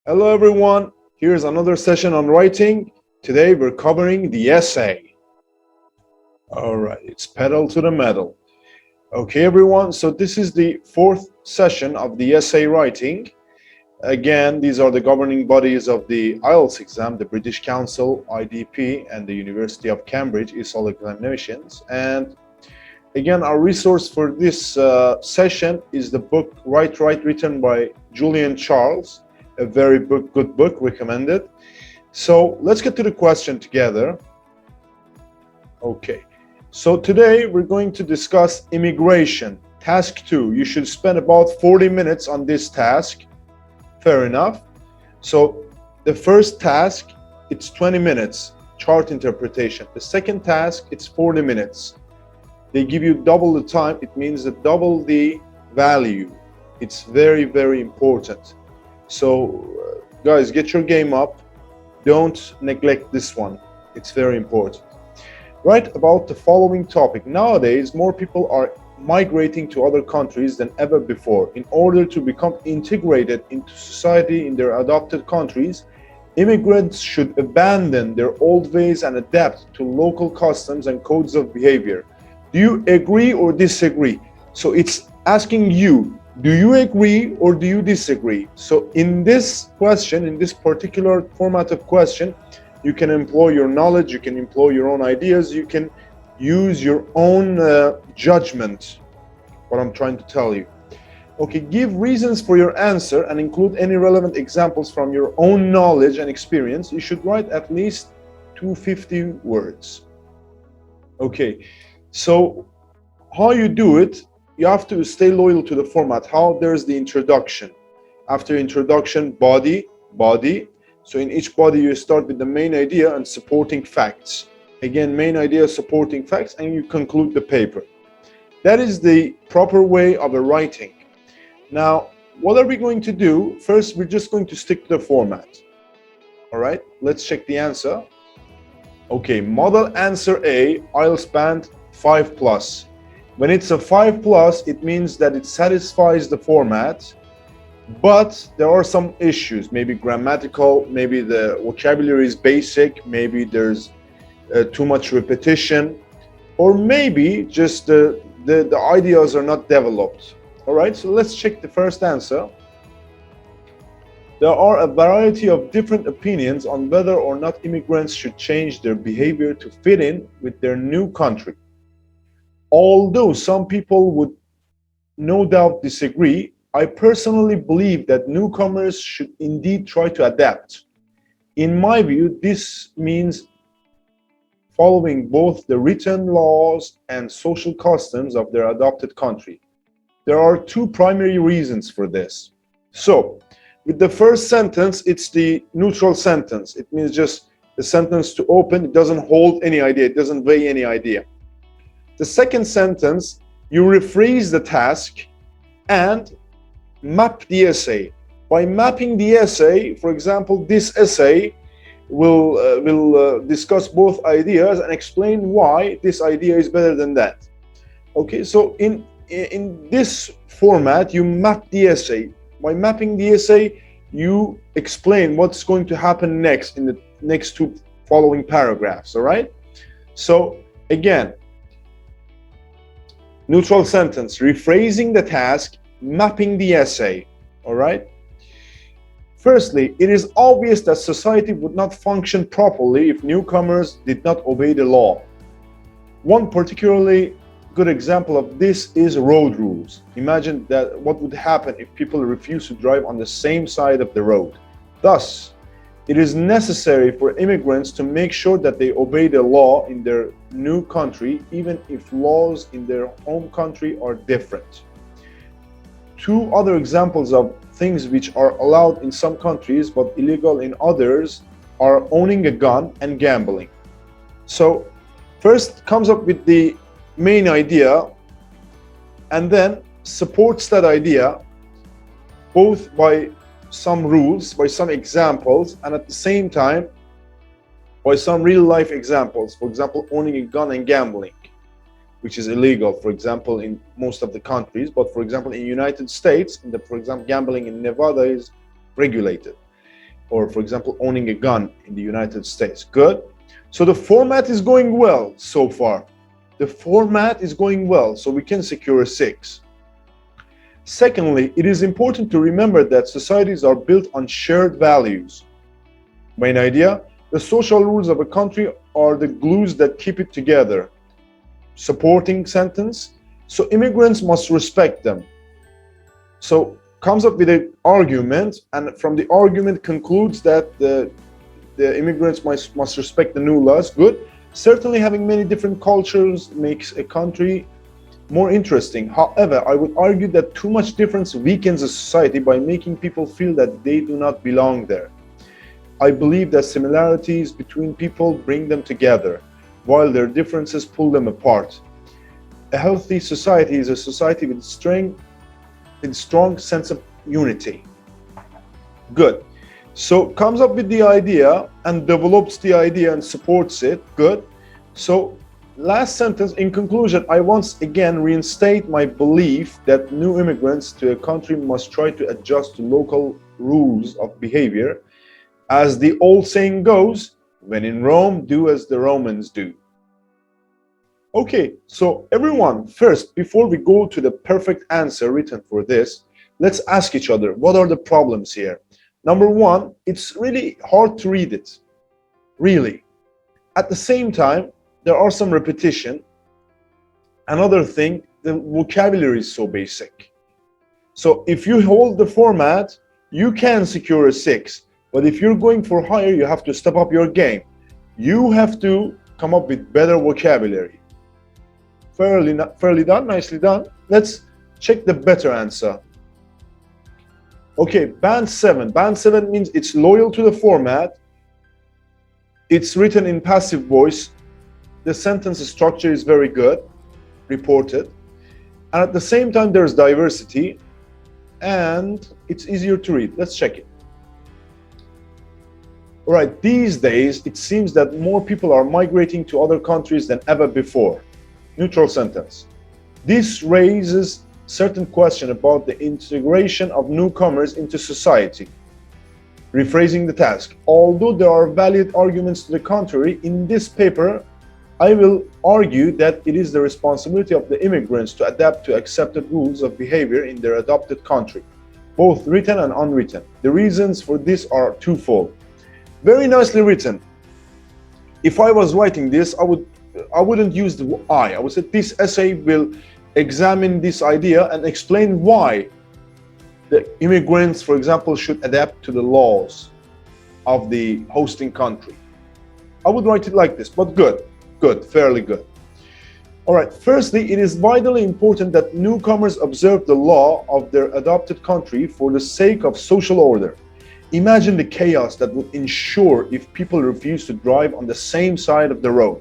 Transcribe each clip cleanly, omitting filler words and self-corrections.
Hello everyone, here's another session on writing. Today we're covering the essay. Alright, it's pedal to the metal. Okay everyone, so this is the fourth session of the essay writing. Again, these are the governing bodies of the IELTS exam, the British Council, IDP, and the University of Cambridge ESOL examinations. And again, our resource for this session is the book Write Right, written by Julian Charles. A very good book, recommended. So let's get to the question together. Okay, so today we're going to discuss immigration. Task 2, you should spend about 40 minutes on this task. Fair enough. So the first task, it's 20 minutes, chart interpretation. The second task, it's 40 minutes. They give you double the time, it means that double the value. It's very, very important. So guys, get your game up. Don't neglect this one. It's very important. Write about the following topic. Nowadays, more people are migrating to other countries than ever before. In order to become integrated into society in their adopted countries, immigrants should abandon their old ways and adapt to local customs and codes of behavior. Do you agree or disagree? So it's asking you, do you agree or do you disagree? So in this question, in this particular format of question, you can employ your knowledge, you can employ your own ideas, you can use your own judgment, what I'm trying to tell you. Okay, give reasons for your answer and include any relevant examples from your own knowledge and experience. You should write at least 250 words. Okay, so how you do it, you have to stay loyal to the format. How there's the introduction. After introduction, body. So in each body, you start with the main idea and supporting facts. Again, main idea, supporting facts, and you conclude the paper. That is the proper way of a writing. Now, what are we going to do? First, we're just going to stick to the format. All right, let's check the answer. Okay, model answer A, IELTS band 5+. When it's a 5+, it means that it satisfies the format, but there are some issues, maybe grammatical, maybe the vocabulary is basic, maybe there's too much repetition, or maybe just the ideas are not developed. All right, so let's check the first answer. There are a variety of different opinions on whether or not immigrants should change their behavior to fit in with their new country. Although some people would no doubt disagree, I personally believe that newcomers should indeed try to adapt. In my view, this means following both the written laws and social customs of their adopted country. There are two primary reasons for this. So, with the first sentence, it's the neutral sentence. It means just the sentence to open. It doesn't hold any idea. It doesn't weigh any idea. The second sentence, you rephrase the task and map the essay. By mapping the essay, for example, this essay will discuss both ideas and explain why this idea is better than that. Okay, so in this format, you map the essay. By mapping the essay, you explain what's going to happen next in the next two following paragraphs, all right? So again, neutral sentence, rephrasing the task, mapping the essay, all right? Firstly, it is obvious that society would not function properly if newcomers did not obey the law. One particularly good example of this is road rules. Imagine that what would happen if people refuse to drive on the same side of the road. Thus, it is necessary for immigrants to make sure that they obey the law in their new country, even if laws in their home country are different. Two other examples of things which are allowed in some countries but illegal in others are owning a gun and gambling. So first comes up with the main idea and then supports that idea both by some rules, by some examples, and at the same time by some real life examples. For example, owning a gun and gambling, which is illegal, for example, in most of the countries. But for example, in the United States, for example, gambling in Nevada is regulated. or for example, owning a gun in the United States. Good. So the format is going well so far. The format is going well, so we can secure a 6. Secondly, it is important to remember that societies are built on shared values. Main idea, the social rules of a country are the glues that keep it together. Supporting sentence, so immigrants must respect them. So comes up with an argument, and from the argument concludes that the immigrants must respect the new laws. Good. Certainly having many different cultures makes a country more interesting. However, I would argue that too much difference weakens a society by making people feel that they do not belong there. I believe that similarities between people bring them together, while their differences pull them apart. A healthy society is a society with strong sense of unity. Good. So comes up with the idea and develops the idea and supports it. Good. So last sentence, in conclusion, I once again reinstate my belief that new immigrants to a country must try to adjust to local rules of behavior. As the old saying goes, when in Rome, do as the Romans do. Okay, so everyone, first, before we go to the perfect answer written for this, let's ask each other, what are the problems here? Number one, it's really hard to read it. Really. At the same time, there are some repetition. Another thing, the vocabulary is so basic. So if you hold the format, you can secure a 6. But if you're going for higher, you have to step up your game. You have to come up with better vocabulary. Fairly done, nicely done. Let's check the better answer. Okay, band 7. Band 7 means it's loyal to the format. It's written in passive voice. The sentence structure is very good, reported. And at the same time, there's diversity and it's easier to read. Let's check it. All right, these days, it seems that more people are migrating to other countries than ever before. Neutral sentence. This raises certain question about the integration of newcomers into society. Rephrasing the task. Although there are valid arguments to the contrary, in this paper, I will argue that it is the responsibility of the immigrants to adapt to accepted rules of behavior in their adopted country, both written and unwritten. The reasons for this are twofold. Very nicely written. If I was writing this, I wouldn't use the I would say this essay will examine this idea and explain why the immigrants, for example, should adapt to the laws of the hosting country. I would write it like this, but good, fairly good. All right, firstly, it is vitally important that newcomers observe the law of their adopted country for the sake of social order. Imagine the chaos that would ensue if people refuse to drive on the same side of the road.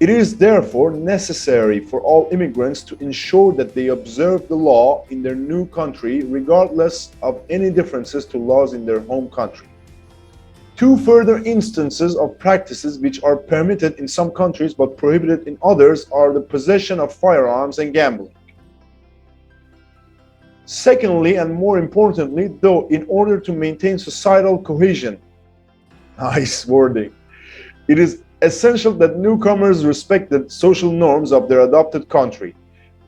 It is therefore necessary for all immigrants to ensure that they observe the law in their new country regardless of any differences to laws in their home country. Two further instances of practices which are permitted in some countries but prohibited in others are the possession of firearms and gambling. Secondly, and more importantly, though, in order to maintain societal cohesion, nice wording, it is essential that newcomers respect the social norms of their adopted country.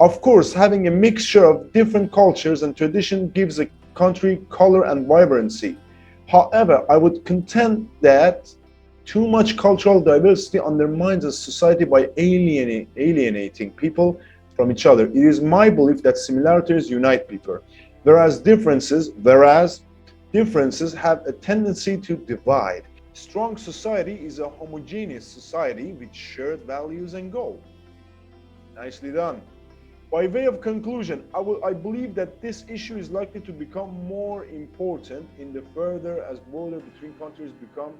Of course, having a mixture of different cultures and traditions gives a country color and vibrancy. However, I would contend that too much cultural diversity undermines a society by alienating people from each other. It is my belief that similarities unite people, whereas differences have a tendency to divide. Strong society is a homogeneous society with shared values and goals. Nicely done. By way of conclusion, I believe that this issue is likely to become more important in the further as borders between countries become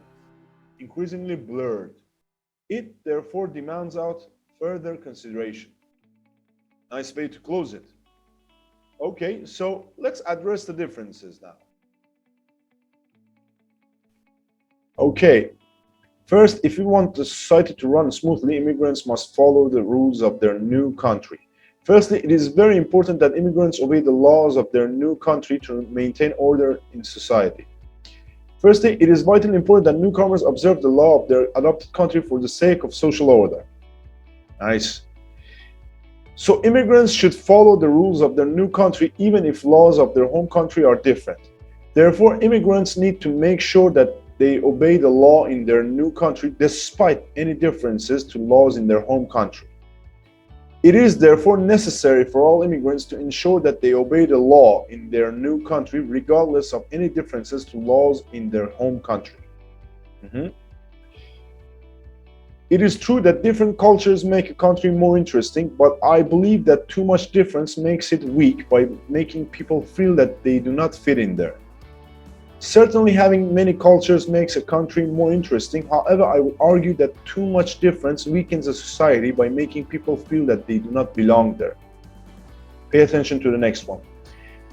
increasingly blurred. It therefore demands out further consideration. Nice way to close it. Okay, so let's address the differences now. Okay, first, if we want the society to run smoothly, immigrants must follow the rules of their new country. Firstly, it is very important that immigrants obey the laws of their new country to maintain order in society. Firstly, it is vitally important that newcomers observe the law of their adopted country for the sake of social order. Nice. So immigrants should follow the rules of their new country even if laws of their home country are different. Therefore, immigrants need to make sure that they obey the law in their new country despite any differences to laws in their home country. It is therefore necessary for all immigrants to ensure that they obey the law in their new country regardless of any differences to laws in their home country. It is true that different cultures make a country more interesting, but I believe that too much difference makes it weak by making people feel that they do not fit in there. Certainly, having many cultures makes a country more interesting. However, I would argue that too much difference weakens a society by making people feel that they do not belong there. Pay attention to the next one.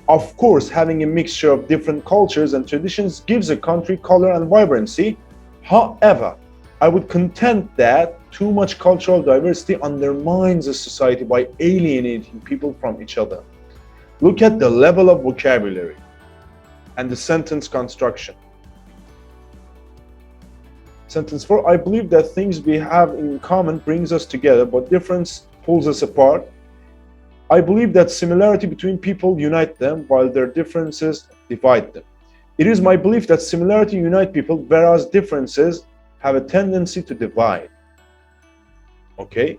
Of course, having a mixture of different cultures and traditions gives a country color and vibrancy. However, I would contend that too much cultural diversity undermines a society by alienating people from each other. Look at the level of vocabulary and the sentence construction. Sentence 4, I believe that things we have in common brings us together, but difference pulls us apart. I believe that similarity between people unite them, while their differences divide them. It is my belief that similarity unite people, whereas differences have a tendency to divide. Okay?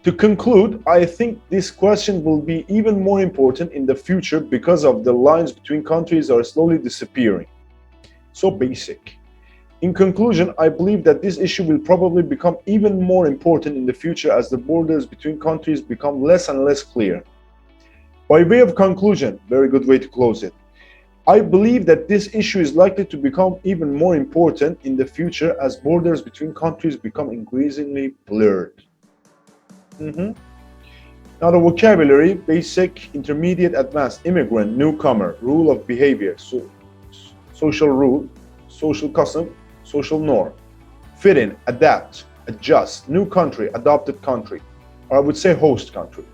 To conclude, I think this question will be even more important in the future because of the lines between countries are slowly disappearing. So basic. In conclusion, I believe that this issue will probably become even more important in the future as the borders between countries become less and less clear. By way of conclusion, very good way to close it, I believe that this issue is likely to become even more important in the future as borders between countries become increasingly blurred. Now the vocabulary: basic, intermediate, advanced, immigrant, newcomer, rule of behavior, social rule, social custom, social norm, fit in, adapt, adjust, new country, adopted country, or I would say host country,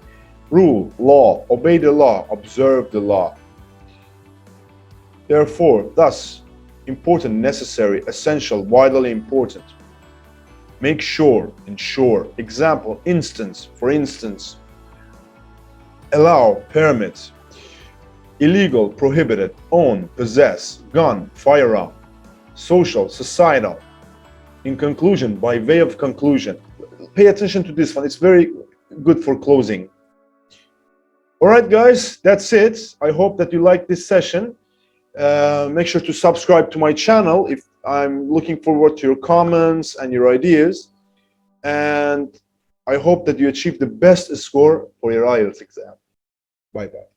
rule, law, obey the law, observe the law. Therefore, thus, important, necessary, essential, vitally important. Make sure, ensure, example, instance, for instance, allow, permit, illegal, prohibited, own, possess, gun, firearm, social, societal. In conclusion, by way of conclusion, pay attention to this one, it's very good for closing. All right, guys, that's it. I hope that you liked this session. Make sure to subscribe to my channel. If I'm looking forward to your comments and your ideas, and I hope that you achieve the best score for your IELTS exam. Bye bye.